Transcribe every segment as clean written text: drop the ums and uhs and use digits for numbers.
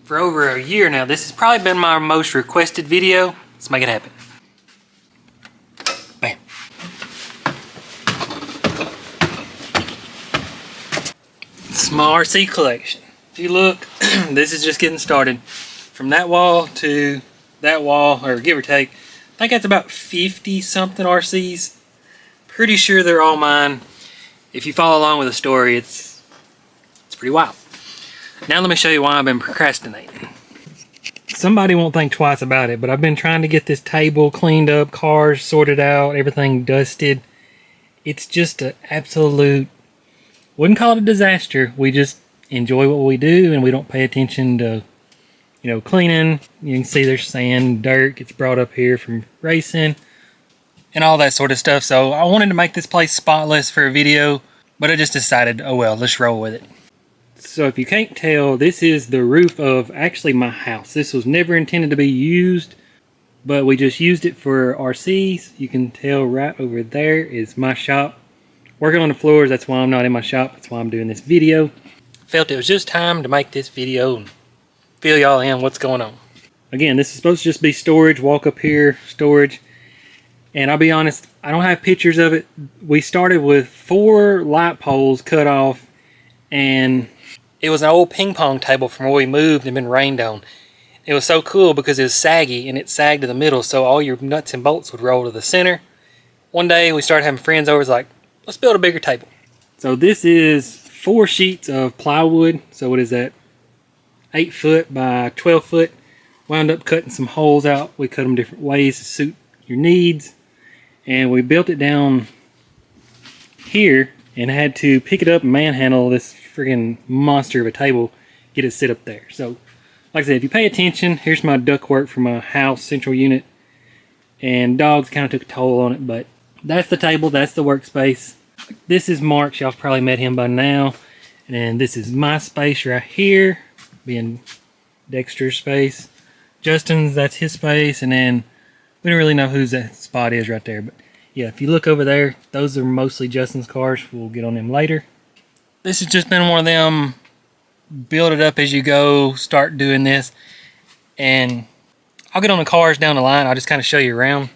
for over a year now. This has probably been my most requested video. Let's make it happen. Bam. Small RC collection. If you look, this is just getting started. From that wall to that wall, or give or take, I think that's about 50 something RCs. Pretty sure they're all mine. If you follow along with the story, it's pretty wild. Now let me show you why I've been procrastinating. Somebody won't think twice about it, but I've been trying to get this table cleaned up, cars sorted out, everything dusted. It's just an absolute, wouldn't call it a disaster. We just enjoy what we do and we don't pay attention to, you know, cleaning. You can see there's sand, dirt gets brought up here from racing and all that sort of stuff. So I wanted to make this place spotless for a video, but I just decided, oh well, let's roll with it. So if you can't tell, this is the roof of actually my house. This was never intended to be used, but we just used it for RCs. You can tell right over there is my shop. Working on the floors, that's why I'm not in my shop. That's why I'm doing this video. Felt it was just time to make this video and fill y'all in what's going on. Again, this is supposed to just be storage. Walk up here, storage. And I'll be honest, I don't have pictures of it. We started with 4 light poles cut off, and it was an old ping pong table from where we moved and been rained on. It was so cool because it was saggy and it sagged to the middle, so all your nuts and bolts would roll to the center. One day we started having friends over, it's like, let's build a bigger table. So this is 4 sheets of plywood. So what is that? 8 foot by 12 foot. Wound up cutting some holes out. We cut them different ways to suit your needs. And we built it down here and had to pick it up and manhandle this friggin' monster of a table, get it sit up there. So, like I said, if you pay attention, here's my ductwork from my house central unit. And dogs kind of took a toll on it, but that's the table, that's the workspace. This is Mark's, y'all probably met him by now. And then this is my space right here, being Dexter's space. Justin's, that's his space, and then we don't really know whose that spot is right there, but yeah, if you look over there, those are mostly Justin's cars. We'll get on them later. This has just been one of them, build it up as you go, start doing this. And I'll get on the cars down the line. I'll just kind of show you around.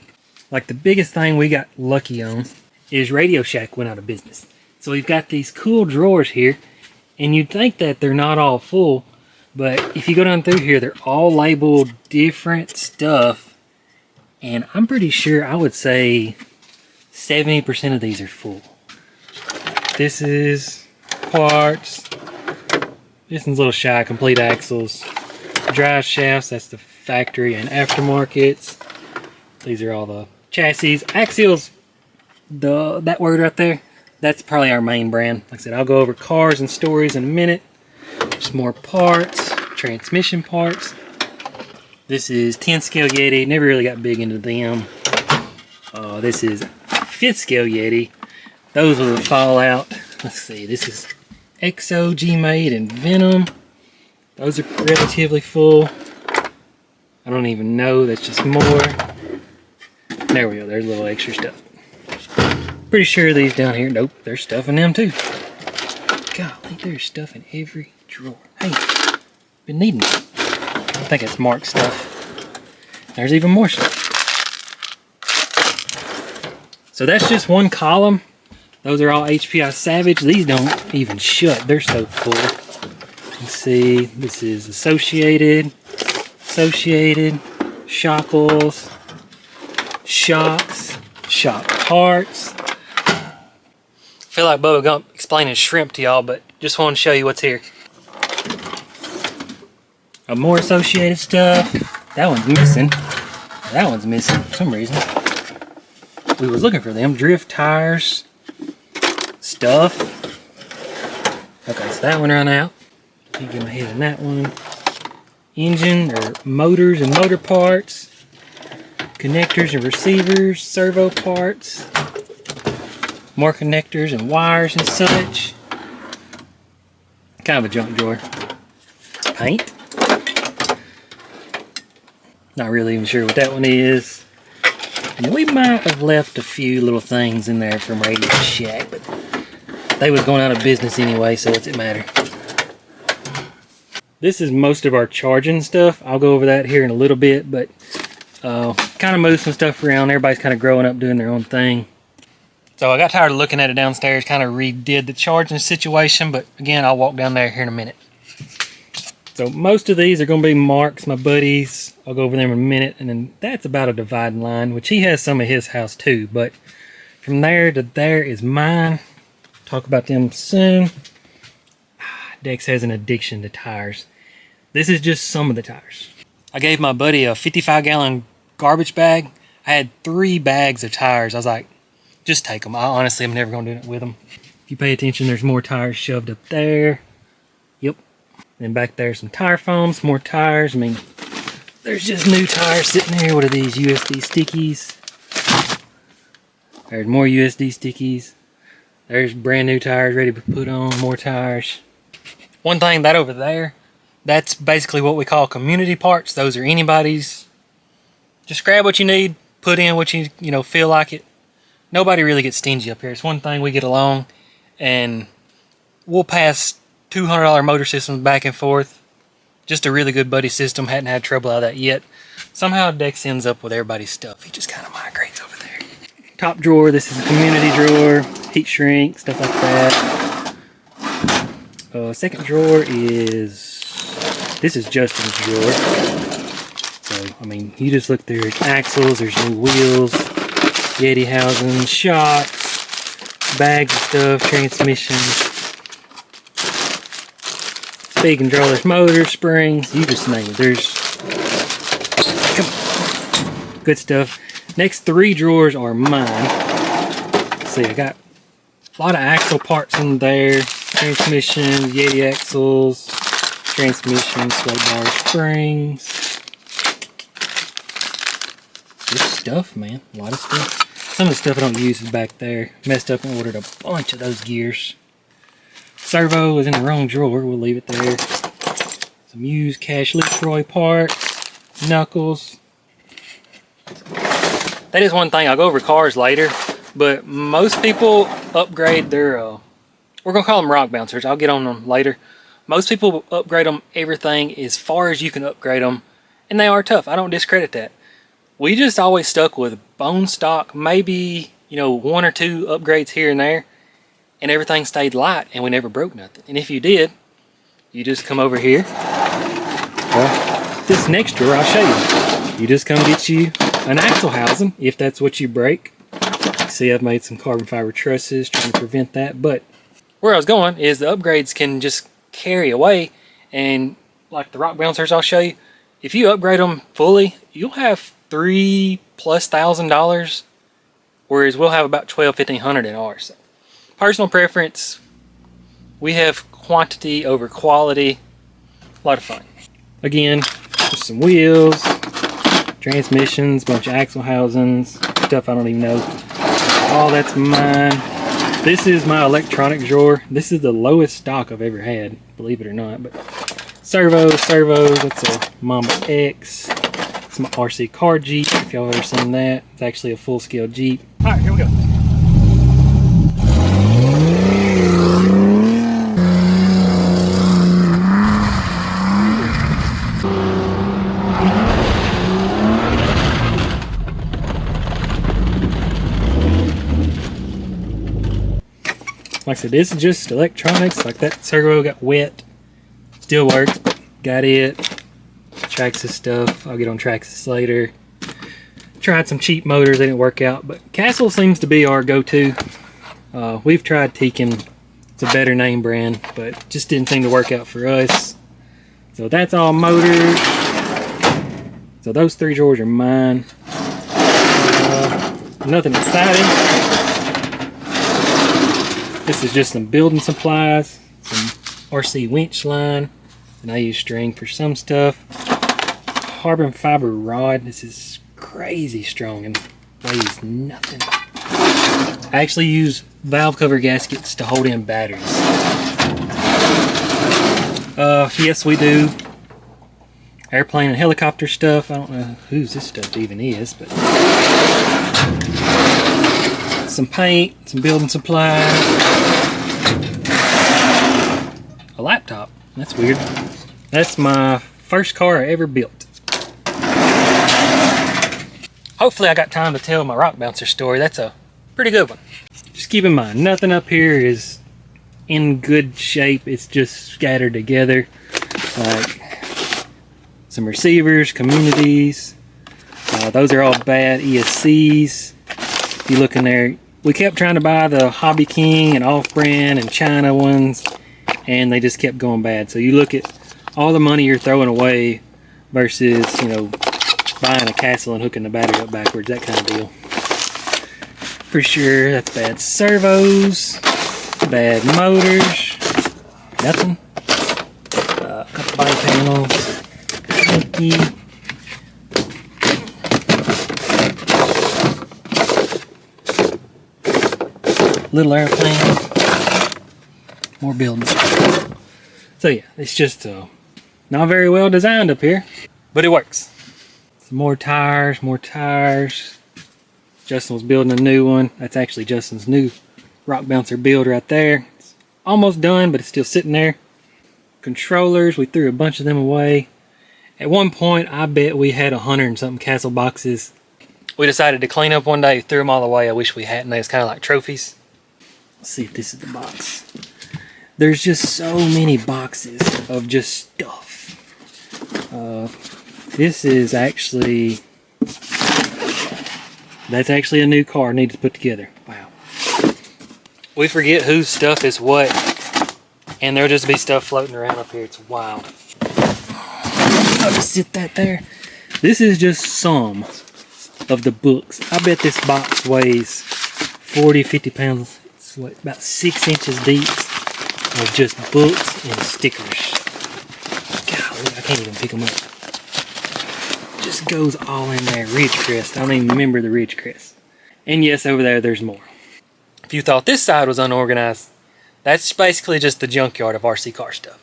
Like the biggest thing we got lucky on is Radio Shack went out of business. So we've got these cool drawers here. And you'd think that they're not all full. But if you go down through here, they're all labeled different stuff. And I'm pretty sure, I would say 70% of these are full. This is parts. This one's a little shy. Complete axles. Drive shafts, that's the factory and aftermarkets. These are all the chassis. Axials, that word right there, that's probably our main brand. Like I said, I'll go over cars and stories in a minute. Just more parts, transmission parts. This is 10 scale Yeti. Never really got big into them. This is 5th scale Yeti. Those will fall out. Let's see. This is XO, G-Made, and Venom. Those are relatively full. I don't even know. That's just more. There we go. There's a little extra stuff. Pretty sure these down here. Nope. There's stuff in them too. Golly, there's stuff in every drawer. Hey, been needing it. I think it's Mark's stuff. There's even more stuff. So that's just one column. Those are all HPI Savage. These don't even shut. They're so full. You can see this is Associated, Shockles, Shocks, Shock Parts. I feel like Bubba Gump explaining shrimp to y'all, but just want to show you what's here. More Associated stuff. That one's missing. That one's missing for some reason. We was looking for them. Drift tires. Stuff. Okay, so that one ran out. Get my head on that one. Engine or motors and motor parts. Connectors and receivers. Servo parts. More connectors and wires and such. Kind of a junk drawer. Paint. Not really even sure what that one is. And we might have left a few little things in there from Radio Shack, but they was going out of business anyway, so what's it matter? This is most of our charging stuff. I'll go over that here in a little bit, but kind of move some stuff around. Everybody's kind of growing up doing their own thing. So I got tired of looking at it downstairs, kind of redid the charging situation, but again, I'll walk down there here in a minute. So most of these are going to be Mark's, my buddies. I'll go over them in a minute, and then that's about a dividing line, which he has some at his house too, but from there to there is mine. Talk about them soon. Dex has an addiction to tires. This is just some of the tires. I gave my buddy a 55-gallon garbage bag. I had 3 bags of tires. I was like, just take them. I honestly am never going to do it with them. If you pay attention, there's more tires shoved up there. Yep. Then back there, some tire foams, more tires. I mean, there's just new tires sitting there. What are these, USD stickies? There's more USD stickies. There's brand new tires ready to put on, more tires. One thing, that over there, that's basically what we call community parts. Those are anybody's. Just grab what you need, put in what you feel like it. Nobody really gets stingy up here. It's one thing, we get along, and we'll pass $200 motor systems back and forth. Just a really good buddy system. Hadn't had trouble out of that yet. Somehow Dex ends up with everybody's stuff. He just kind of migrates over there. Top drawer, this is a community drawer. Heat shrink, stuff like that. Second drawer this is Justin's drawer. So, I mean, you just look there, axles, there's new wheels, Yeti housing, shocks, bags of stuff, transmissions, speed controllers, motors, springs, you just name it. There's, come on, good stuff. Next 3 drawers are mine. Let's see, I got a lot of axle parts in there. Transmissions, Yeti axles, transmissions, sway bar springs. Good stuff, man. A lot of stuff. Some of the stuff I don't use is back there. Messed up and ordered a bunch of those gears. Servo is in the wrong drawer. We'll leave it there. Some used Cash Leroy parts. Knuckles. That is one thing. I'll go over cars later. But most people upgrade their... we're going to call them rock bouncers. I'll get on them later. Most people upgrade them everything as far as you can upgrade them. And they are tough. I don't discredit that. We just always stuck with bone stock. Maybe, 1 or 2 upgrades here and there. And everything stayed light and we never broke nothing. And if you did, you just come over here. Well, this next drawer I'll show you. You just come get you an axle housing if that's what you break. See, I've made some carbon fiber trusses trying to prevent that. But where I was going is the upgrades can just carry away, and like the rock bouncers I'll show you, if you upgrade them fully, you'll have $3,000+, whereas we'll have about $1,200-1,500 in ours. So, personal preference, we have quantity over quality. A lot of fun. Again, just some wheels, transmissions, bunch of axle housings, stuff I don't even know. All that's mine. This is my electronic drawer. This is the lowest stock I've ever had, believe it or not. But servos, that's a Mamba X. It's my RC car Jeep, if y'all ever seen that. It's actually a full-scale Jeep. All right, here we go. Like I said, this is just electronics. Like that servo got wet. Still works, but got it. Traxxas stuff. I'll get on Traxxas later. Tried some cheap motors. They didn't work out, but Castle seems to be our go-to. We've tried Tekin. It's a better name brand, but just didn't seem to work out for us. So that's all motors. So those 3 drawers are mine. Nothing exciting. This is just some building supplies, some RC winch line, and I use string for some stuff. Carbon fiber rod. This is crazy strong and weighs nothing. I actually use valve cover gaskets to hold in batteries. Yes, we do airplane and helicopter stuff. I don't know whose this stuff even is, but some paint, some building supplies, a laptop. That's weird. That's my first car I ever built. Hopefully I got time to tell my rock bouncer story. That's a pretty good one. Just keep in mind, nothing up here is in good shape. It's just scattered together. Like some receivers, communities. Those are all bad ESCs. If you look in there, we kept trying to buy the Hobby King and off-brand and China ones, and they just kept going bad. So you look at all the money you're throwing away versus, you know, buying a Castle and hooking the battery up backwards, that kind of deal. For sure, that's bad servos, bad motors, nothing. A couple body panels, funky. Little airplane, more buildings. So yeah, it's just not very well designed up here, but it works. Some more tires, Justin was building a new one. That's actually Justin's new rock bouncer build right there. It's almost done, but it's still sitting there. Controllers, we threw a bunch of them away. At one point, I bet we had 100 and something Castle boxes. We decided to clean up one day, threw them all away. I wish we hadn't. They was kind of like trophies. Let's see if this is the box. There's just so many boxes of just stuff. This is actually, that's actually a new car I need to put together. Wow. We forget whose stuff is what, and there'll just be stuff floating around up here. It's wild. I'll just sit that there. This is just some of the books. I bet this box weighs 40, 50 pounds. It's what, about 6 inches deep of just books and stickers. Golly, I can't even pick them up. Just goes all in there. Ridgecrest. I don't even remember the Ridgecrest. And yes, over there, there's more. If you thought this side was unorganized, that's basically just the junkyard of RC car stuff.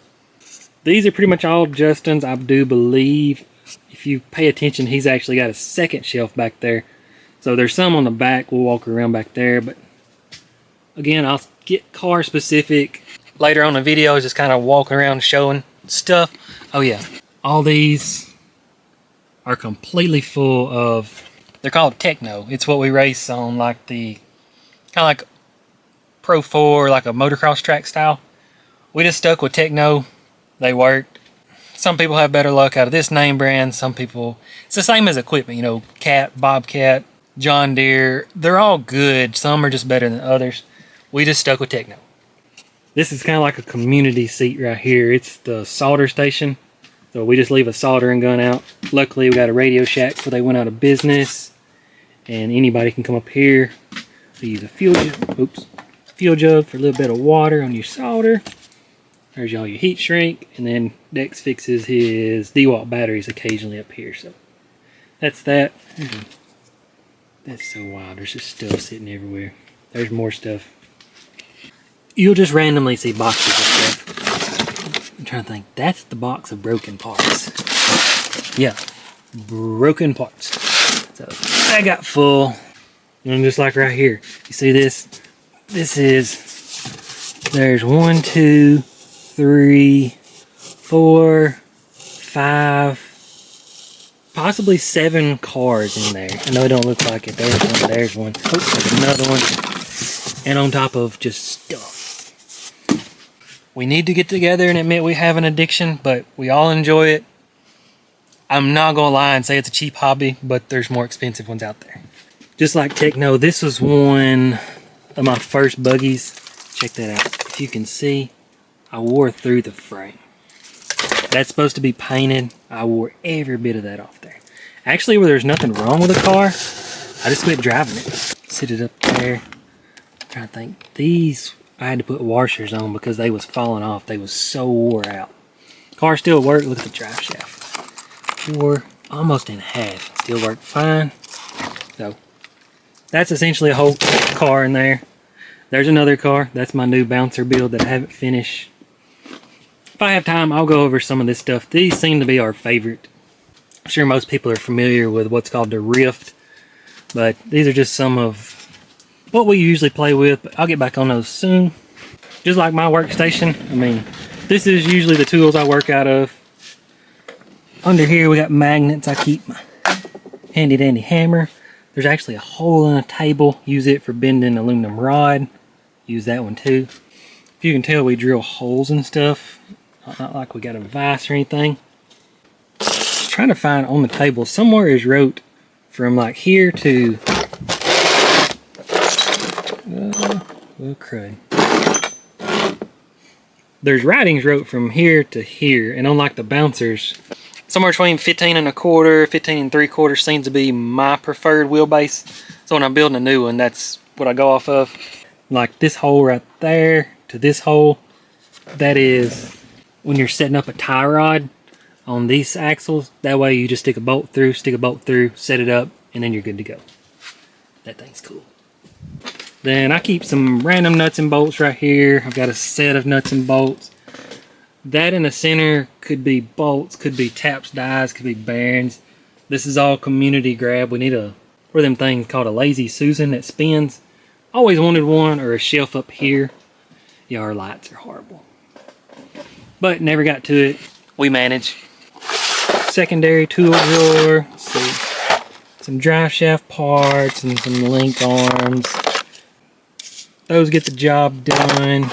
These are pretty much all Justin's, I do believe. If you pay attention, he's actually got a second shelf back there. So there's some on the back. We'll walk around back there. But again, I'll get car specific later on in the video. Just kind of walking around showing stuff. Oh yeah, all these are completely full of, they're called Techno. It's what we race on, like the kind of like Pro 4, like a motocross track style. We just stuck with Techno. They worked. Some people have better luck out of this name brand. Some people, it's the same as equipment, you know, Cat, Bobcat, John Deere. They're all good. Some are just better than others. We just stuck with Techno. This is kind of like a community seat right here. It's the solder station. So we just leave a soldering gun out. Luckily, we got a Radio Shack before they went out of business. And anybody can come up here. We use a fuel jug for a little bit of water on your solder. There's all your heat shrink, and then Dex fixes his DeWalt batteries occasionally up here. So that's that. That's so wild. There's just stuff sitting everywhere. There's more stuff. You'll just randomly see boxes of stuff. I'm trying to think. That's the box of broken parts. Yeah, broken parts. So that got full. And just like right here, you see this? This is, there's 1, 2, 3, 4, 5, possibly 7 cars in there. I know it don't look like it. There's one. Oh, there's another one. And on top of just stuff. We need to get together and admit we have an addiction, but we all enjoy it. I'm not gonna lie and say it's a cheap hobby, but there's more expensive ones out there. Just like Techno, this was one of my first buggies. Check that out. If you can see, I wore through the frame. That's supposed to be painted. I wore every bit of that off there. Actually, where there's nothing wrong with the car, I just quit driving it. Sit it up there. I'm trying to think. These, I had to put washers on because they was falling off. They was so wore out. Car still worked. Look at the drive shaft. Wore almost in half. Still worked fine. So, that's essentially a whole car in there. There's another car. That's my new bouncer build that I haven't finished. If I have time, I'll go over some of this stuff. These seem to be our favorite. I'm sure most people are familiar with what's called the Rift, but these are just some of what we usually play with, but I'll get back on those soon. Just like my workstation, I mean, this is usually the tools I work out of. Under here we got magnets. I keep my handy dandy hammer. There's actually a hole in a table. Use it for bending aluminum rod. Use that one too. If you can tell, we drill holes and stuff. Not like we got a vise or anything. Trying to find on the table somewhere is wrote from like here to well, crud. There's writings wrote from here to here, and on like the bouncers, somewhere between 15 1/4, 15 3/4 seems to be my preferred wheelbase. So when I'm building a new one, that's what I go off of. Like this hole right there to this hole, that is when you're setting up a tie rod on these axles. That way you just stick a bolt through, set it up, and then you're good to go. That thing's cool. Then I keep some random nuts and bolts right here. I've got a set of nuts and bolts. That in the center could be bolts, could be taps, dies, could be bearings. This is all community grab. We need one of them things called a Lazy Susan that spins. Always wanted one, or a shelf up here. Yeah, our lights are horrible. But never got to it. We manage. Secondary tool drawer. Let's see. Some drive shaft parts and some link arms. Those get the job done.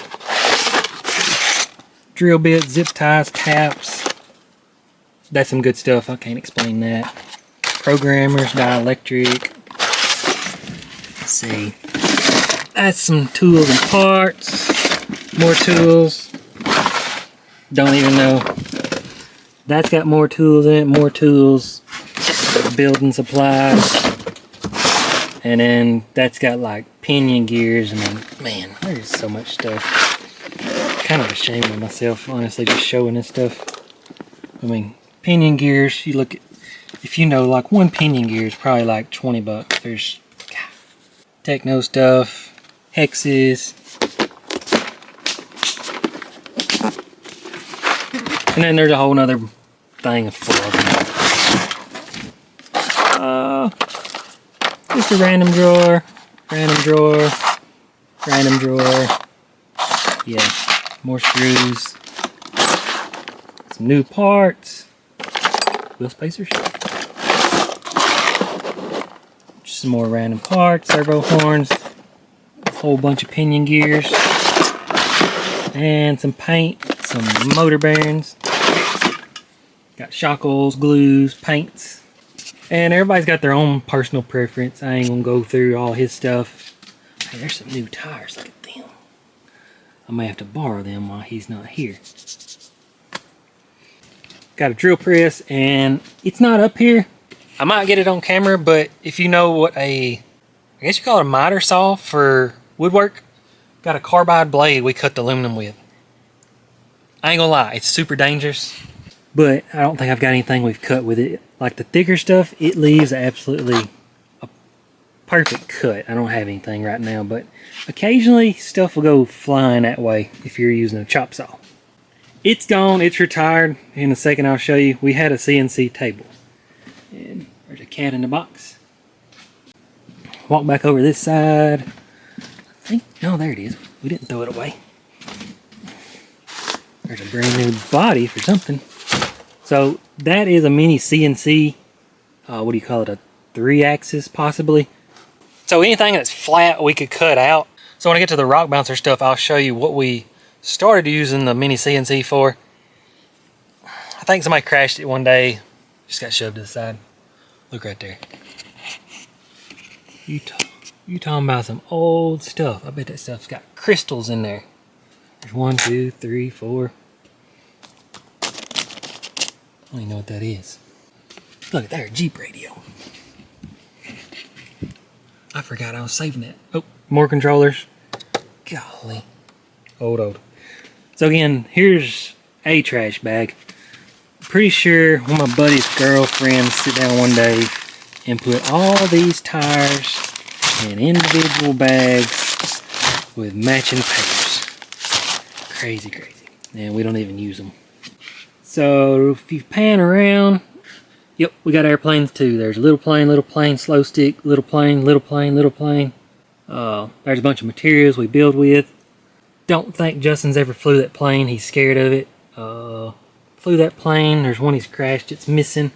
Drill bits, zip ties, taps. That's some good stuff. I can't explain that. Programmers, dielectric. Let's see. That's some tools and parts. More tools. Don't even know. That's got more tools in it. More tools. Building supplies. And then that's got like pinion gears. I mean, man, there's so much stuff. Kind of ashamed of myself, honestly, just showing this stuff. I mean, pinion gears, you look at, if you know, like one pinion gear is probably like 20 bucks. There's techno stuff, hexes. And then there's a whole nother thing full of them. Just a random drawer, random drawer, random drawer. Yeah, more screws. Some new parts. Wheel spacers. Just some more random parts, servo horns, a whole bunch of pinion gears, and some paint, some motor bearings. Got shockles, glues, paints. And everybody's got their own personal preference. I ain't gonna go through all his stuff. Hey, there's some new tires, look at them. I may have to borrow them while he's not here. Got a drill press, and it's not up here. I might get it on camera, but if you know what I guess you call it a miter saw for woodwork, got a carbide blade we cut the aluminum with. I ain't gonna lie, it's super dangerous, but I don't think I've got anything we've cut with it. Like the thicker stuff, it leaves absolutely a perfect cut. I don't have anything right now, but occasionally stuff will go flying that way if you're using a chop saw. It's gone, it's retired. In a second I'll show you. We had a CNC table. And there's a cat in the box. Walk back over this side. I think, no, there it is. We didn't throw it away. There's a brand new body for something. So that is a mini CNC, what do you call it, a 3-axis possibly. So anything that's flat we could cut out. So when I get to the rock bouncer stuff, I'll show you what we started using the mini CNC for. I think somebody crashed it one day, just got shoved to the side. Look right there. You talking about some old stuff. I bet that stuff's got crystals in there. There's 1, 2, 3, 4. I don't even know what that is. Look at there, Jeep radio. I forgot I was saving it. Oh, more controllers. Golly. Old. So again, here's a trash bag. Pretty sure one of my buddy's girlfriends sit down one day and put all these tires in individual bags with matching papers. Crazy. And we don't even use them. So if you pan around, yep, we got airplanes too. There's a little plane, slow stick, little plane. There's a bunch of materials we build with. Don't think Justin's ever flew that plane. He's scared of it. flew that plane. There's one he's crashed. It's missing.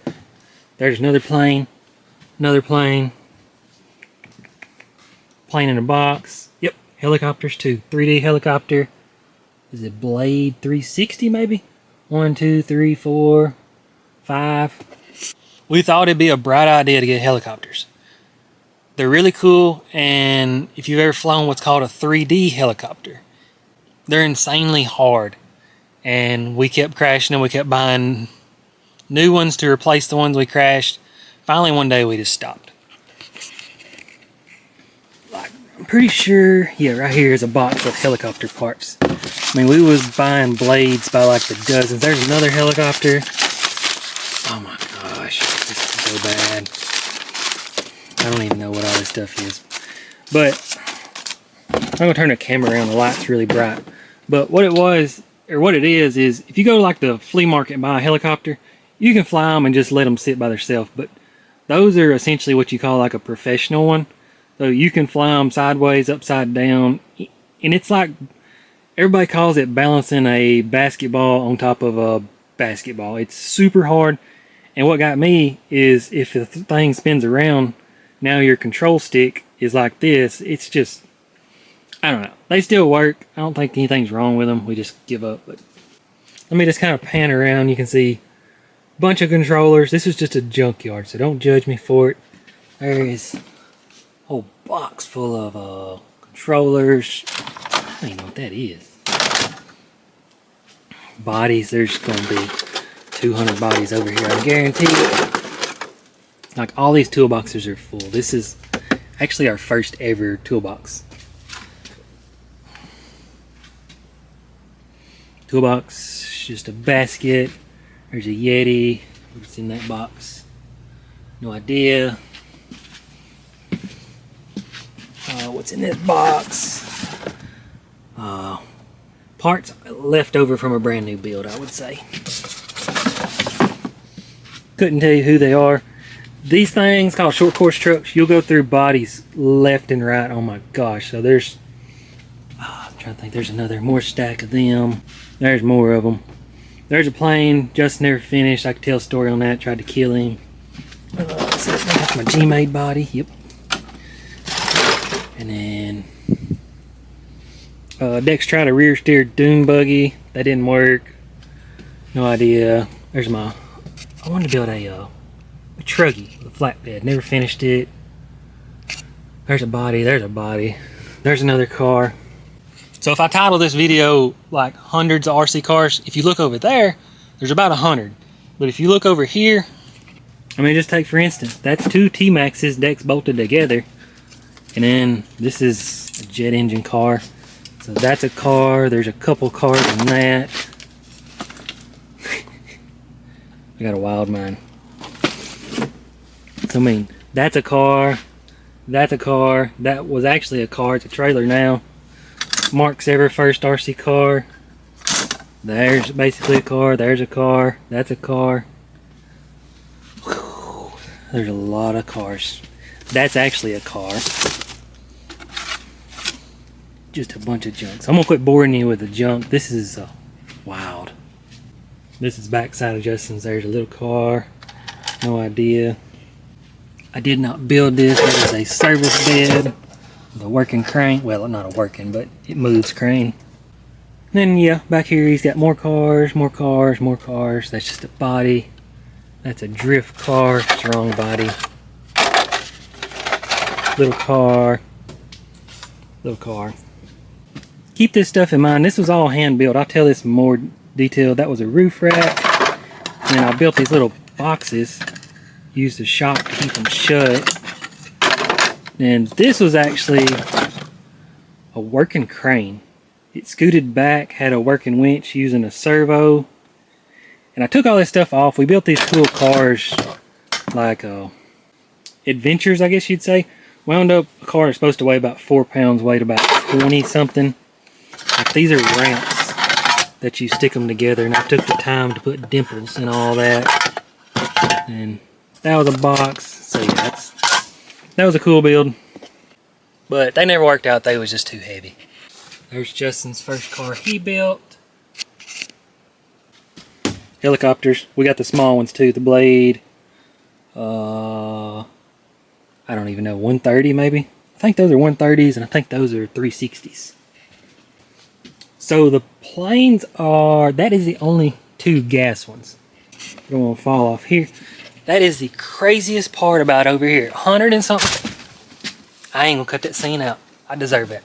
There's another plane. Another plane. Plane in a box. Yep, helicopters too. 3D helicopter. Is it Blade 360 maybe? 1, 2, 3, 4, 5. We thought it'd be a bright idea to get helicopters. They're really cool, and if you've ever flown what's called a 3D helicopter, they're insanely hard. And we kept crashing and we kept buying new ones to replace the ones we crashed. Finally one day we just stopped. Like, I'm pretty sure, yeah, right here is a box of helicopter parts. I mean, we was buying blades by like the dozens. There's another helicopter. Oh my gosh, this is so bad. I don't even know what all this stuff is. But I'm gonna turn the camera around, the light's really bright. But what it was, or what it is if you go to like the flea market and buy a helicopter, you can fly them and just let them sit by themselves. But those are essentially what you call like a professional one. So you can fly them sideways, upside down. And it's like, everybody calls it balancing a basketball on top of a basketball. It's super hard. And what got me is if the thing spins around, now your control stick is like this. It's just, I don't know. They still work. I don't think anything's wrong with them. We just give up. But let me just kind of pan around. You can see a bunch of controllers. This is just a junkyard, so don't judge me for it. There is a whole box full of controllers. I don't even know what that is. Bodies. There's going to be 200 bodies over here, I guarantee it. Like, all these toolboxes are full. This is actually our first ever toolbox. Toolbox, just a basket. There's a Yeti. What's in that box? No idea. What's in this box? Parts left over from a brand new build, I would say. Couldn't tell you who they are. These things called short course trucks, you'll go through bodies left and right. Oh my gosh. So there's, I'm trying to think, there's more stack of them. There's more of them. There's a plane, just never finished. I could tell a story on that, tried to kill him. So that's my G-Made body, yep. And then Dex tried a rear steer dune buggy. That didn't work. No idea. There's my, I wanted to build a truggy with a flatbed. Never finished it. There's a body. There's a body. There's another car. So if I title this video like hundreds of RC cars, if you look over there, there's about 100. But if you look over here, I mean, just take for instance, that's 2 T-Maxes Dex bolted together. And then this is a jet engine car. So that's a car. There's a couple cars in that. I got a wild mind. So, I mean, that's a car. That's a car. That was actually a car. It's a trailer now. Mark's ever first RC car. There's basically a car. There's a car. That's a car. Whew. There's a lot of cars. That's actually a car. Just a bunch of junk. So I'm gonna quit boring you with the junk. This is wild. This is backside of Justin's. There's a little car. No idea. I did not build this. It is a service bed with a working crane. Well, not a working, but it moves crane. Then yeah, back here he's got more cars, more cars, more cars. That's just a body. That's a drift car. It's the wrong body. Little car. Little car. Keep this stuff in mind. This was all hand built. I'll tell this more detail. That was a roof rack. And then I built these little boxes. Used a shock to keep them shut. And this was actually a working crane. It scooted back, had a working winch using a servo. And I took all this stuff off. We built these cool cars, like adventures, I guess you'd say. Wound up a car that's supposed to weigh about 4 pounds, weighed about 20 something. Like, these are ramps that you stick them together, and I took the time to put dimples and all that. And that was a box. So yeah, that was a cool build. But they never worked out. They was just too heavy. There's Justin's first car he built. helicopters. We got the small ones too, the Blade. I don't even know, 130 maybe? I think those are 130s and I think those are 360s. So the planes are, that is the only two gas ones. I don't want to fall off here. That is the craziest part about over here. 100 and something. I ain't gonna cut that scene out. I deserve it.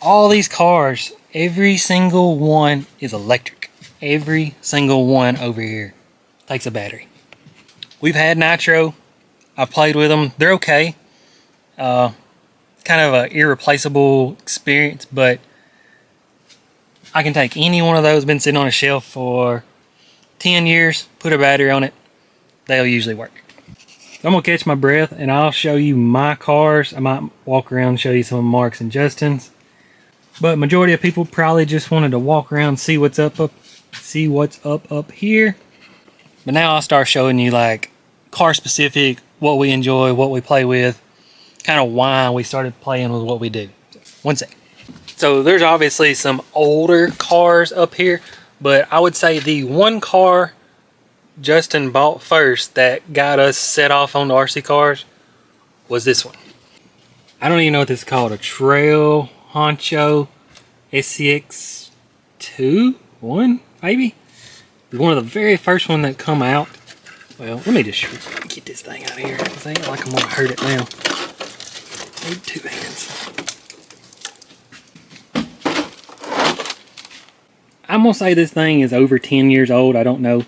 All these cars, every single one is electric. Every single one over here takes a battery. We've had Nitro. I've played with them. They're okay. Kind of an irreplaceable experience, but I can take any one of those, been sitting on a shelf for 10 years, put a battery on it, they'll usually work. I'm going to catch my breath and I'll show you my cars. I might walk around and show you some of Mark's and Justin's. But majority of people probably just wanted to walk around, see what's up here. But now I'll start showing you like car specific, what we enjoy, what we play with, kind of why we started playing with what we do. One sec. So there's obviously some older cars up here, but I would say the one car Justin bought first that got us set off on the RC cars was this one. I don't even know what this is called, a Trail Honcho SCX 1 maybe? One of the very first one that come out. Well, let me just get this thing out of here because I ain't like I'm gonna hurt it now. Need two hands. I'm gonna say this thing is over 10 years old. I don't know.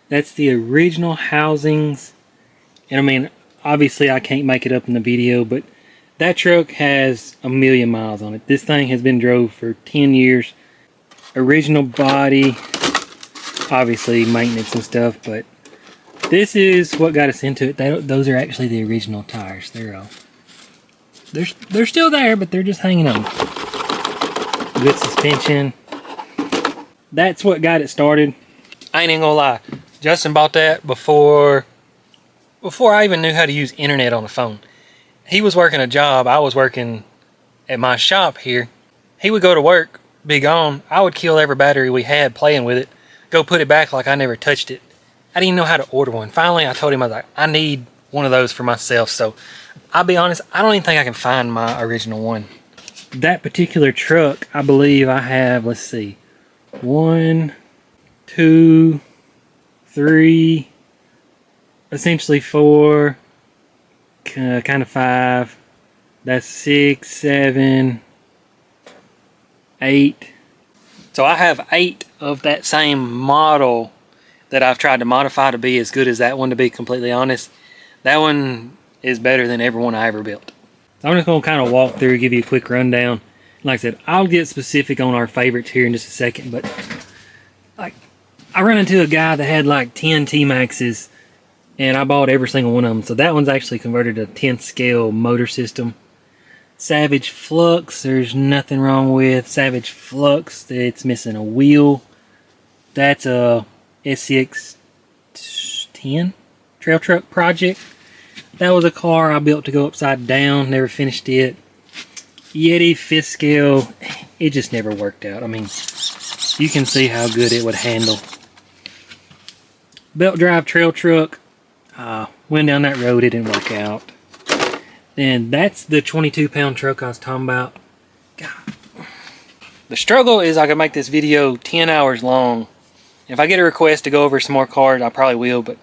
That's the original housings. And I mean, obviously I can't make it up in the video, but that truck has 1,000,000 miles on it. This thing has been drove for 10 years. Original body, obviously maintenance and stuff, but this is what got us into it. Those are actually the original tires. They're still there, but they're just hanging on. Good suspension. That's what got it started. I ain't even gonna lie. Justin bought that before I even knew how to use internet on the phone. He was working a job. I was working at my shop here. He would go to work, be gone. I would kill every battery we had playing with it, go put it back like I never touched it. I didn't even know how to order one. Finally, I told him, I was like, I need one of those for myself. So I'll be honest, I don't even think I can find my original one. That particular truck, I believe I have, let's see, 1, 2, 3, essentially 4, kind of 5, that's 6, 7, 8. So I have 8 of that same model that I've tried to modify to be as good as that one, to be completely honest. That one is better than every one I ever built. So I'm just going to kind of walk through, give you a quick rundown. Like I said, I'll get specific on our favorites here in just a second, but like I ran into a guy that had like 10 T-Maxes and I bought every single one of them. So that one's actually converted to 10th scale motor system. Savage Flux, there's nothing wrong with Savage Flux. It's missing a wheel. That's a SCX 10 trail truck project. That was a car I built to go upside down, never finished it. Yeti 5th scale, it just never worked out. I mean, you can see how good it would handle. Belt drive trail truck, went down that road, it didn't work out. And that's the 22-pound truck I was talking about. God. The struggle is I could make this video 10 hours long. If I get a request to go over some more cars, I probably will, but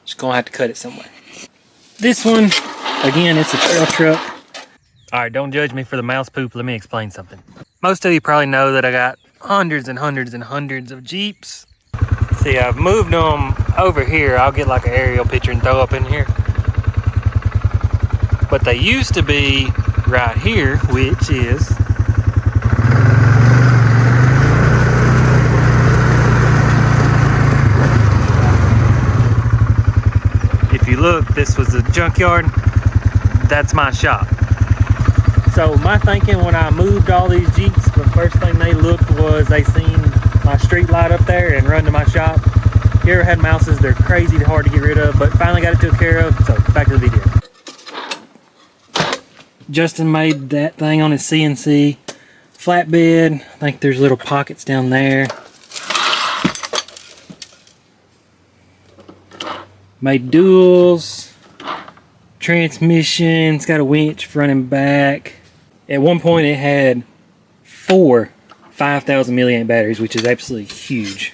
just gonna have to cut it somewhere. This one, again, it's a trail truck. Alright, don't judge me for the mouse poop. Let me explain something. Most of you probably know that I got hundreds and hundreds and hundreds of Jeeps. See, I've moved them over here. I'll get like an aerial picture and throw up in here. But they used to be right here, which is if you look, this was a junkyard. That's my shop. So my thinking when I moved all these Jeeps, the first thing they looked was they seen my street light up there and run to my shop. If you ever had mouses, they're crazy hard to get rid of, but finally got it took care of. So back to the video. Justin made that thing on his CNC flatbed. I think there's little pockets down there. Made duals, transmission, it's got a winch front and back. At one point it had 4 5,000 milliamp batteries, which is absolutely huge.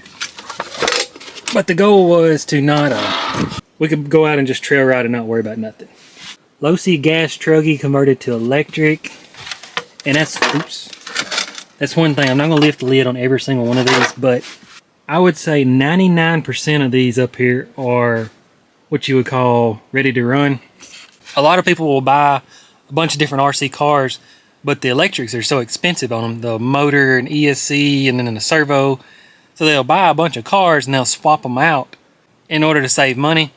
But the goal was to not, we could go out and just trail ride and not worry about nothing. Losi gas truggy converted to electric. And that's one thing. I'm not going to lift the lid on every single one of these, but I would say 99% of these up here are what you would call ready to run. A lot of people will buy a bunch of different RC cars, but the electrics are so expensive on them. The motor and ESC and then the servo. So they'll buy a bunch of cars and they'll swap them out in order to save money.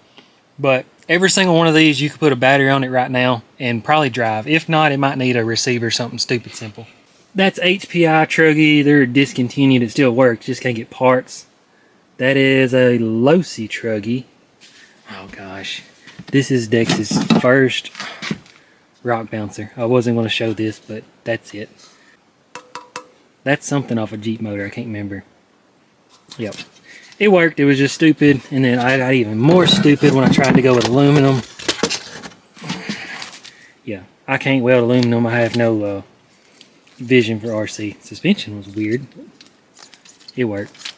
But every single one of these, you could put a battery on it right now and probably drive. If not, it might need a receiver or something stupid simple. That's HPI truggy. They're discontinued. It still works. Just can't get parts. That is a Losi truggy. Oh gosh. This is Dex's first rock bouncer. I wasn't going to show this, but that's it. That's something off a Jeep motor. I can't remember. Yep. It worked. It was just stupid. And then I got even more stupid when I tried to go with aluminum. Yeah. I can't weld aluminum. I have no vision for RC. Suspension was weird. It worked.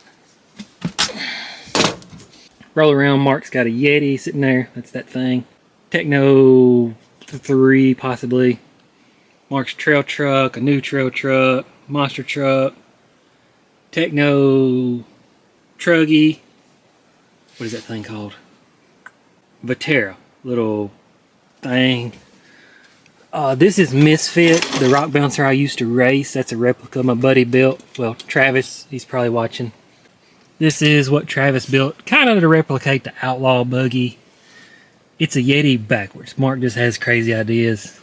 Roll around. Mark's got a Yeti sitting there. That's that thing. Techno 3 possibly. Mark's trail truck. A new trail truck. Monster truck. Techno truggy. What is that thing called? Vatera. Little thing. This is Misfit, the rock bouncer I used to race. That's a replica my buddy built. Well, Travis, he's probably watching. This is what Travis built, kind of to replicate the Outlaw buggy. It's a Yeti backwards. Mark just has crazy ideas.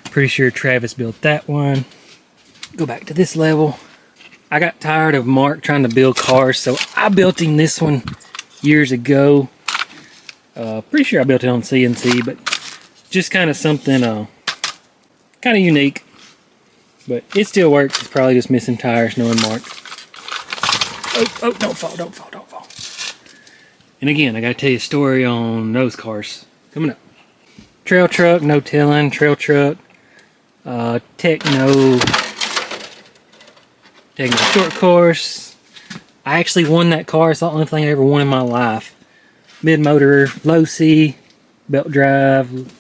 Pretty sure Travis built that one. Go back to this level. I got tired of Mark trying to build cars, so I built him this one years ago. Pretty sure I built it on CNC, but just kind of something kind of unique. But it still works. It's probably just missing tires, knowing Mark. Oh, don't fall, don't fall, don't fall. And again, I gotta tell you a story on those cars coming up. Trail truck, no telling. Trail truck, Techno short course. I actually won that car. It's the only thing I ever won in my life. Mid-motor, Losi, belt drive.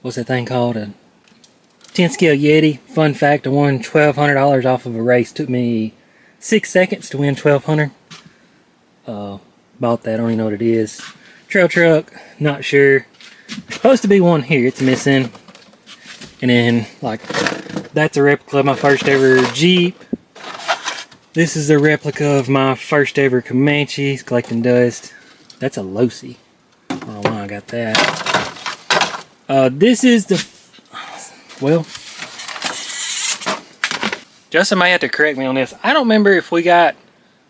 What's that thing called? A 10 scale Yeti. Fun fact, I won $1,200 off of a race. Took me 6 seconds to win $1,200. Bought that. I don't even know what it is. Trail truck, not sure. There's supposed to be one here. It's missing. And then, like, that's a replica of my first ever Jeep. This is a replica of my first ever Comanche. It's collecting dust. That's a Losi. I don't know why I got that. This is the... Well... Justin may have to correct me on this. I don't remember if we got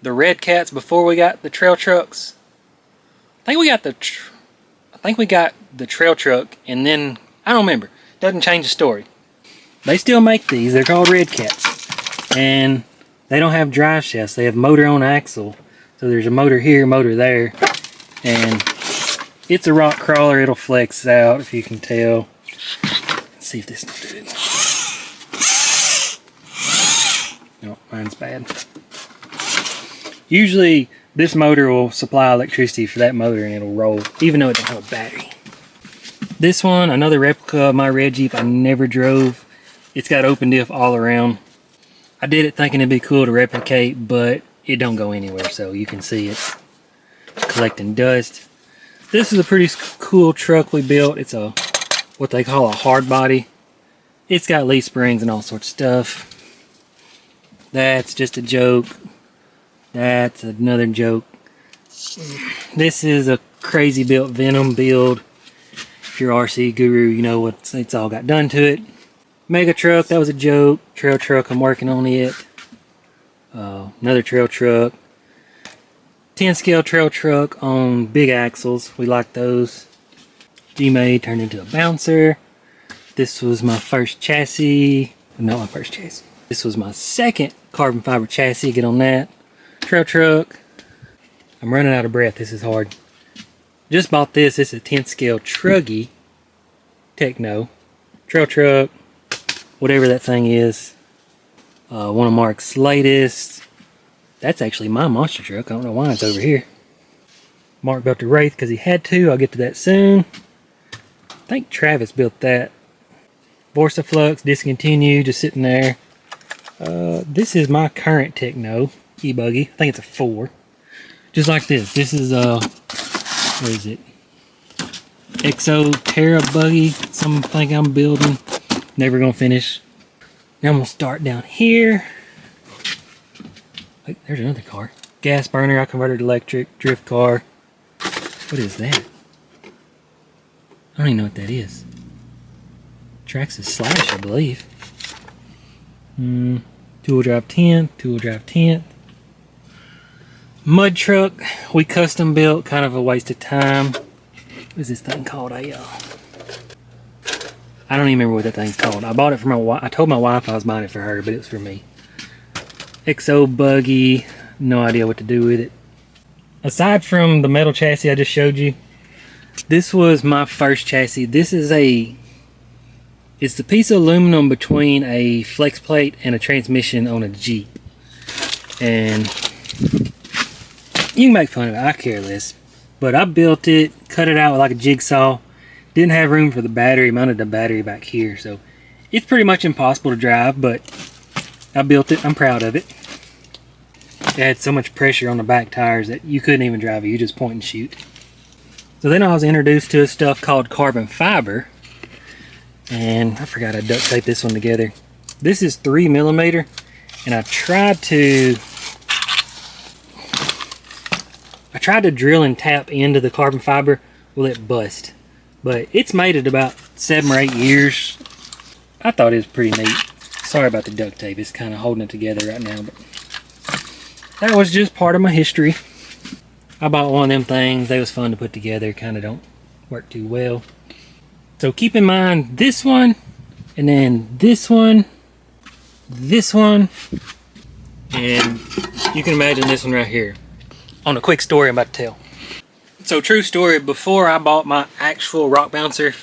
the Red Cats before we got the trail trucks. I think we got the trail truck and then... I don't remember. Doesn't change the story. They still make these. They're called Red Cats. And they don't have drive shafts. They have motor on axle. So there's a motor here, motor there. And it's a rock crawler. It'll flex out if you can tell. Let's see if this will do it. No, mine's bad. Usually this motor will supply electricity for that motor and it'll roll, even though it don't have a battery. This one, another replica of my red Jeep I never drove. It's got open diff all around. I did it thinking it'd be cool to replicate, but it don't go anywhere, so you can see it's collecting dust. This is a pretty cool truck we built. It's a what they call a hard body. It's got leaf springs and all sorts of stuff. That's just a joke. That's another joke. This is a crazy built Venom build. If you're RC guru, you know what it's all got done to it. Mega truck, that was a joke. Trail truck, I'm working on it. Another trail truck. 10 scale trail truck on big axles. We like those. G-Made turned into a bouncer. This was my first chassis. Not my first chassis. This was my second carbon fiber chassis. Get on that. Trail truck. I'm running out of breath. This is hard. Just bought this. It's a 10 scale Truggy Techno. Trail truck, whatever that thing is. One of Mark's latest. That's actually my monster truck. I don't know why it's over here. Mark built the Wraith because he had to. I'll get to that soon. I think Travis built that. VorsaFlux, discontinued, just sitting there. This is my current Techno e-buggy. I think it's a 4. Just like this. This is what is it? Exo Terra buggy. Something I'm building. Never gonna finish. Now I'm gonna start down here. Wait, there's another car. Gas burner. I converted to electric. Drift car. What is that? I don't even know what that is. Traxxas Slash, I believe. Two-wheel drive 10th. Two-wheel drive 10th. Mud truck. We custom built. Kind of a waste of time. What is this thing called? I don't even remember what that thing's called. I bought it for my wife. I told my wife I was buying it for her, but it was for me. XO buggy. No idea what to do with it. Aside from the metal chassis I just showed you, this was my first chassis. This is it's the piece of aluminum between a flex plate and a transmission on a Jeep. And you can make fun of it, I care less. But I built it, cut it out with like a jigsaw. Didn't have room for the battery, mounted the battery back here. So it's pretty much impossible to drive, but I built it, I'm proud of it. It had so much pressure on the back tires that you couldn't even drive it, you just point and shoot. So then I was introduced to stuff called carbon fiber. And I forgot I duct taped this one together. This is 3mm, and I tried to drill and tap into the carbon fiber. Well, it bust. But it's made it about 7 or 8 years. I thought it was pretty neat. Sorry about the duct tape. It's kind of holding it together right now. But that was just part of my history. I bought one of them things. They was fun to put together. Kind of don't work too well. So keep in mind this one, and then this one, and you can imagine this one right here. On a quick story I'm about to tell. So true story, before I bought my actual rock bouncer,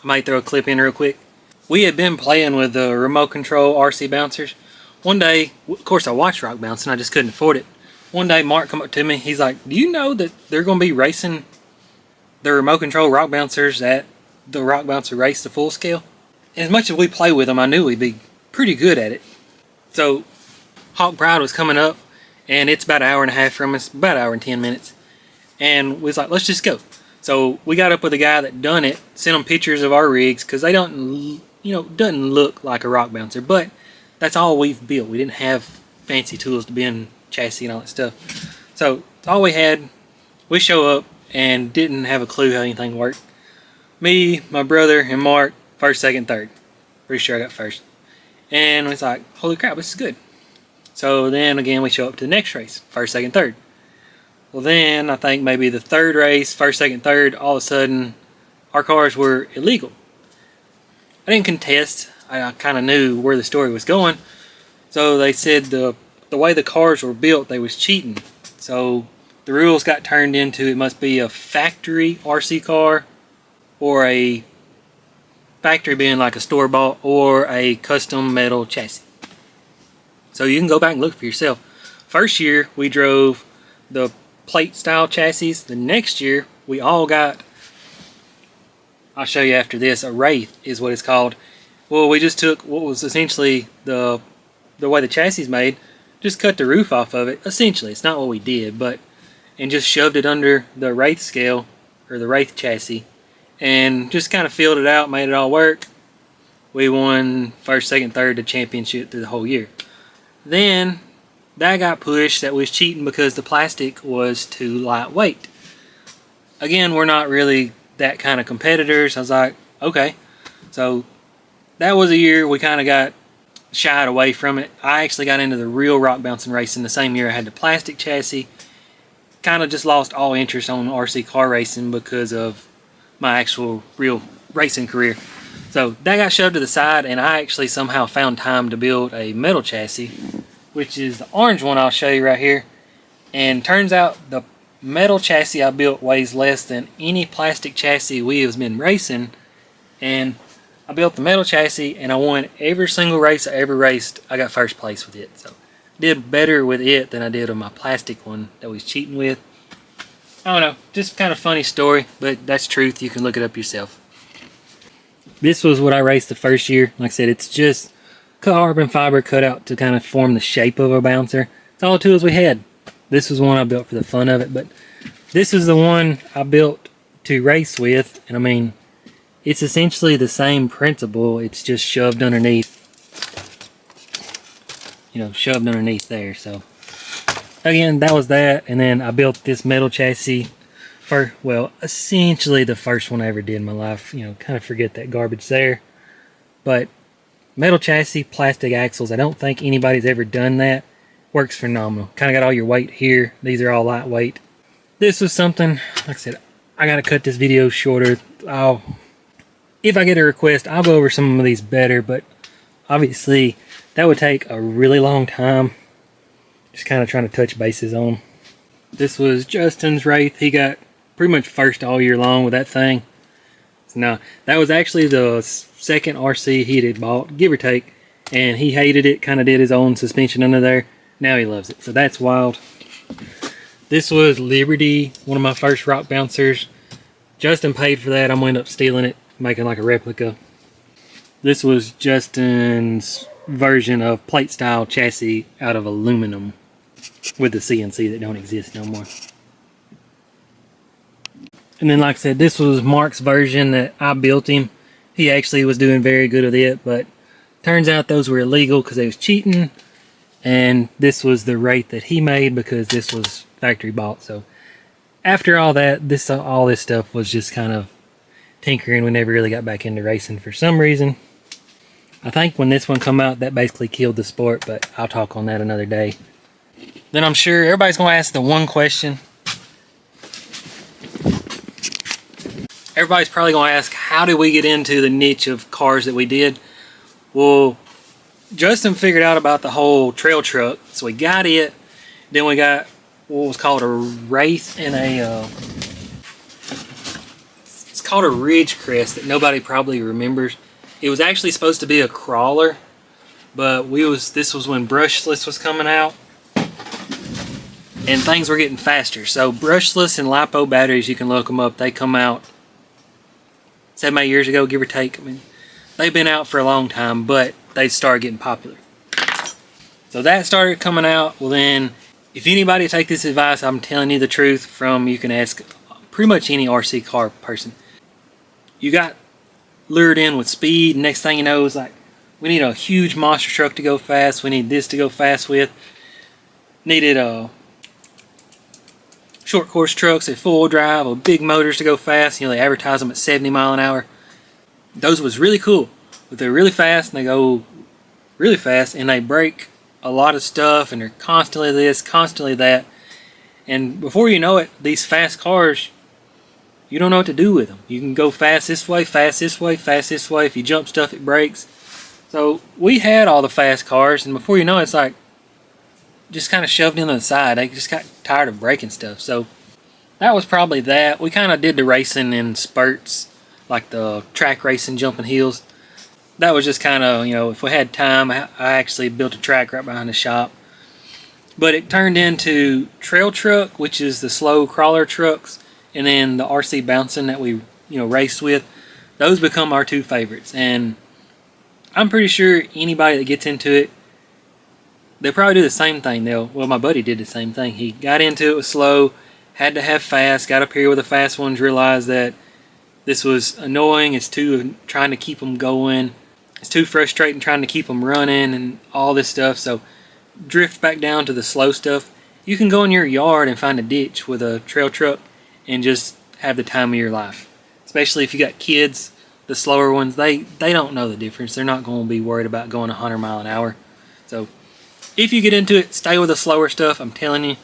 I might throw a clip in real quick. We had been playing with the remote control RC bouncers. One day, of course I watched rock bouncing, I just couldn't afford it. One day Mark come up to me, he's like, do you know that they're going to be racing the remote control rock bouncers at the rock bouncer race to full scale? And as much as we play with them, I knew we'd be pretty good at it. So Hawk Pride was coming up, and it's about an hour and a half from us, about an hour and 10 minutes. And we was like, let's just go. So we got up with a guy that done it, sent him pictures of our rigs, because they don't, doesn't look like a rock bouncer, but that's all we've built. We didn't have fancy tools to bend chassis and all that stuff. So it's all we had. We show up and didn't have a clue how anything worked. Me, my brother, and Mark, first, second, third. Pretty sure I got first. And it's like, holy crap, this is good. So then again, we show up to the next race, first, second, third. Well then, I think maybe the third race, first, second, third, all of a sudden, our cars were illegal. I didn't contest. I kind of knew where the story was going. So they said the way the cars were built, they was cheating. So the rules got turned into it must be a factory RC car, or a factory being like a store-bought, or a custom metal chassis. So you can go back and look for yourself. First year we drove the plate style chassis. The next year we all got, I'll show you after this, a Wraith is what it's called. Well, we just took what was essentially the way the chassis is made, just cut the roof off of it. Essentially, it's not what we did, but and just shoved it under the Wraith scale, or the Wraith chassis, and just kind of filled it out, made it all work. We won first, second, third, the championship through the whole year. Then that got pushed, that was cheating because the plastic was too lightweight. Again, we're not really that kind of competitors. I was like, okay. So that was a year we kind of got shied away from it. I actually got into the real rock bouncing racing the same year I had the plastic chassis. Kind of just lost all interest on RC car racing because of my actual real racing career. So that got shoved to the side, and I actually somehow found time to build a metal chassis, which is the orange one I'll show you right here. And turns out metal chassis I built weighs less than any plastic chassis we have been racing, and I built the metal chassis and I won every single race I ever raced. I got first place with it, so did better with it than I did on my plastic one that we was cheating with. I don't know, just kind of funny story, but that's truth. You can look it up yourself. This was what I raced the first year. Like I said, it's just carbon fiber cut out to kind of form the shape of a bouncer. It's all the tools we had. This was one I built for the fun of it, but this is the one I built to race with, and I mean, it's essentially the same principle. It's just shoved underneath, shoved underneath there. So again, that was that, and then I built this metal chassis for, well, essentially the first one I ever did in my life. Kind of forget that garbage there, but metal chassis, plastic axles. I don't think anybody's ever done that. Works phenomenal. Kind of got all your weight here. These are all lightweight. This was something, like I said, I gotta cut this video shorter. If I get a request, I'll go over some of these better, but obviously that would take a really long time. Just kind of trying to touch bases on them. This was Justin's Wraith. He got pretty much first all year long with that thing. Now, that was actually the second RC he had bought, give or take, and he hated it, kind of did his own suspension under there. Now he loves it, so that's wild. This was Liberty, one of my first rock bouncers. Justin paid for that. I'm going to end up stealing it, making like a replica. This was Justin's version of plate style chassis out of aluminum with the CNC that don't exist no more. And then, like I said, this was Mark's version that I built him. He actually was doing very good with it, but turns out those were illegal because they was cheating. And this was the rate that he made because this was factory bought. So after all that, all this stuff was just kind of tinkering. We never really got back into racing for some reason. I think when this one come out, that basically killed the sport, but I'll talk on that another day. Then I'm sure everybody's going to ask the one question. Everybody's probably going to ask, how did we get into the niche of cars that we did? Well, Justin figured out about the whole trail truck, so we got it. Then we got what was called a Wraith and it's called a Ridgecrest that nobody probably remembers. It was actually supposed to be a crawler, but this was when brushless was coming out and things were getting faster. So brushless and LiPo batteries, you can look them up. They come out 7, 8 years ago, give or take. I mean, they've been out for a long time, but they started getting popular. So that started coming out. Well then, if anybody take this advice, I'm telling you the truth from, you can ask pretty much any RC car person. You got lured in with speed, next thing you know is like, we need a huge monster truck to go fast, we need this to go fast with. Needed short course trucks at full drive or big motors to go fast. They advertise them at 70 mile an hour. Those was really cool. But they're really fast and they go really fast and they break a lot of stuff and they're constantly this, constantly that. And before you know it, these fast cars, you don't know what to do with them. You can go fast this way, fast this way, fast this way. If you jump stuff, it breaks. So we had all the fast cars, and before you know it, it's like just kind of shoved in on the side. They just got tired of breaking stuff. So that was probably that. We kind of did the racing in spurts, like the track racing, jumping hills. That was just kind of, if we had time. I actually built a track right behind the shop. But it turned into trail truck, which is the slow crawler trucks, and then the RC bouncing that we, raced with. Those become our two favorites. And I'm pretty sure anybody that gets into it, they'll probably do the same thing. Well, my buddy did the same thing. He got into it with slow, had to have fast, got up here with the fast ones, realized that this was annoying. It's trying to keep them going. It's too frustrating trying to keep them running and all this stuff. So drift back down to the slow stuff. You can go in your yard and find a ditch with a trail truck and just have the time of your life. Especially if you got kids, the slower ones, they don't know the difference. They're not going to be worried about going 100 mile an hour. So if you get into it, stay with the slower stuff. I'm telling you,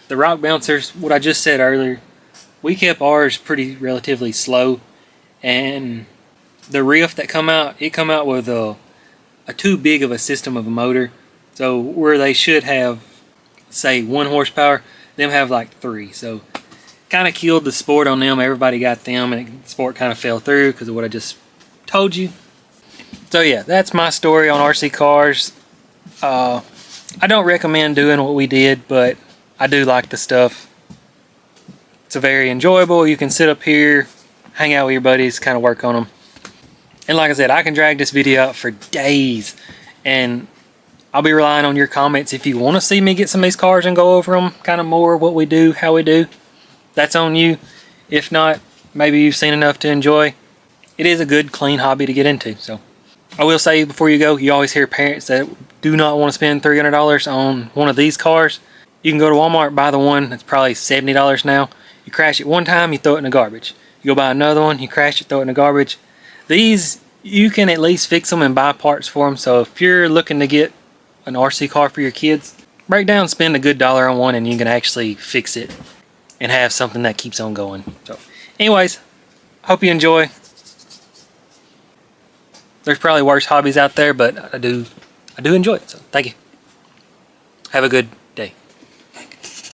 the rock bouncers, what I just said earlier, we kept ours pretty relatively slow. And the Rift that come out, it come out with a too big of a system of a motor. So where they should have, say, 1 horsepower, them have like 3. So kind of killed the sport on them. Everybody got them, and the sport kind of fell through because of what I just told you. So yeah, that's my story on RC cars. I don't recommend doing what we did, but I do like the stuff. It's a very enjoyable. You can sit up here, hang out with your buddies, kind of work on them. And like I said, I can drag this video out for days, and I'll be relying on your comments. If you want to see me get some of these cars and go over them kind of more, what we do, how we do, that's on you. If not, maybe you've seen enough to enjoy. It is a good, clean hobby to get into. So I will say before you go, you always hear parents that do not want to spend $300 on one of these cars. You can go to Walmart, buy the one that's probably $70 now. You crash it one time, you throw it in the garbage. You go buy another one, you crash it, throw it in the garbage. These, you can at least fix them and buy parts for them. So if you're looking to get an RC car for your kids, break down, spend a good dollar on one, and you can actually fix it and have something that keeps on going. So anyways, hope you enjoy. There's probably worse hobbies out there, but I do enjoy it. So thank you. Have a good